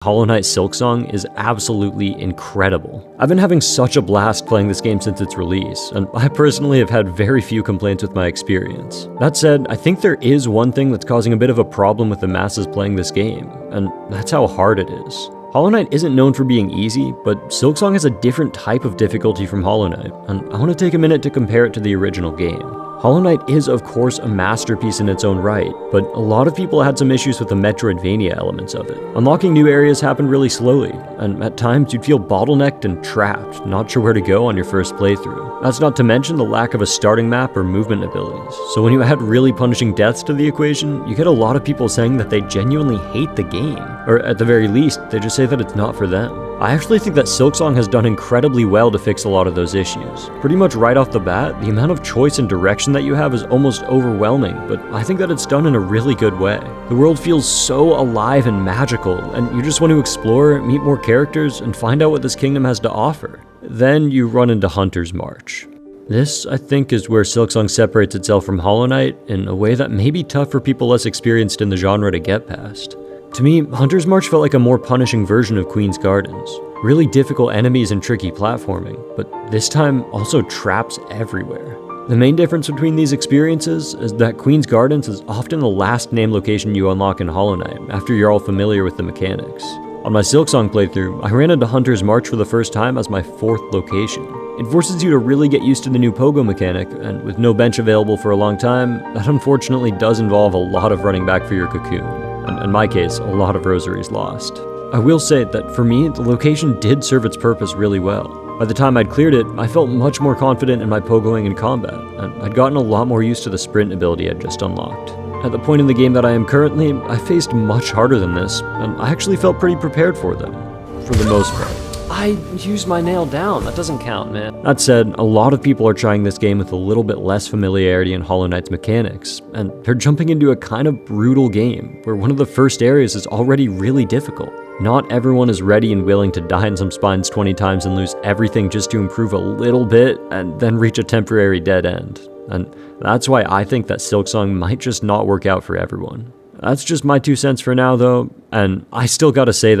Hollow Knight Silksong is absolutely incredible. I've been having such a blast playing this game since its release, and I personally have had very few complaints with my experience. That said, I think there is one thing that's causing a bit of a problem with the masses playing this game, and that's how hard it is. Hollow Knight isn't known for being easy, but Silksong has a different type of difficulty from Hollow Knight, and I want to take a minute to compare it to the original game. Hollow Knight is of course a masterpiece in its own right, but a lot of people had some issues with the Metroidvania elements of it. Unlocking new areas happened really slowly, and at times you'd feel bottlenecked and trapped, not sure where to go on your first playthrough. That's not to mention the lack of a starting map or movement abilities, so when you add really punishing deaths to the equation, you get a lot of people saying that they genuinely hate the game, or at the very least, they just say that it's not for them. I actually think that Silksong has done incredibly well to fix a lot of those issues. Pretty much right off the bat, the amount of choice and direction that you have is almost overwhelming, but I think that it's done in a really good way. The world feels so alive and magical, and you just want to explore, meet more characters, and find out what this kingdom has to offer. Then you run into Hunter's March. This, I think, is where Silksong separates itself from Hollow Knight in a way that may be tough for people less experienced in the genre to get past. To me, Hunter's March felt like a more punishing version of Queen's Gardens. Really difficult enemies and tricky platforming, but this time also traps everywhere. The main difference between these experiences is that Queen's Gardens is often the last named location you unlock in Hollow Knight after you're all familiar with the mechanics. On my Silksong playthrough, I ran into Hunter's March for the first time as my 4th location. It forces you to really get used to the new pogo mechanic, and with no bench available for a long time, that unfortunately does involve a lot of running back for your cocoon, and in my case, a lot of rosaries lost. I will say that for me, the location did serve its purpose really well. By the time I'd cleared it, I felt much more confident in my pogoing in combat, and I'd gotten a lot more used to the sprint ability I'd just unlocked. At the point in the game that I am currently, I faced much harder than this, and I actually felt pretty prepared for them, for the most part. I used my nail down, that doesn't count, man. That said, a lot of people are trying this game with a little bit less familiarity in Hollow Knight's mechanics, and they're jumping into a kind of brutal game, where one of the first areas is already really difficult. Not everyone is ready and willing to die in some spines 20 times and lose everything just to improve a little bit, and then reach a temporary dead end. And that's why I think that Silksong might just not work out for everyone. That's just my 2 cents for now though, and I still gotta say that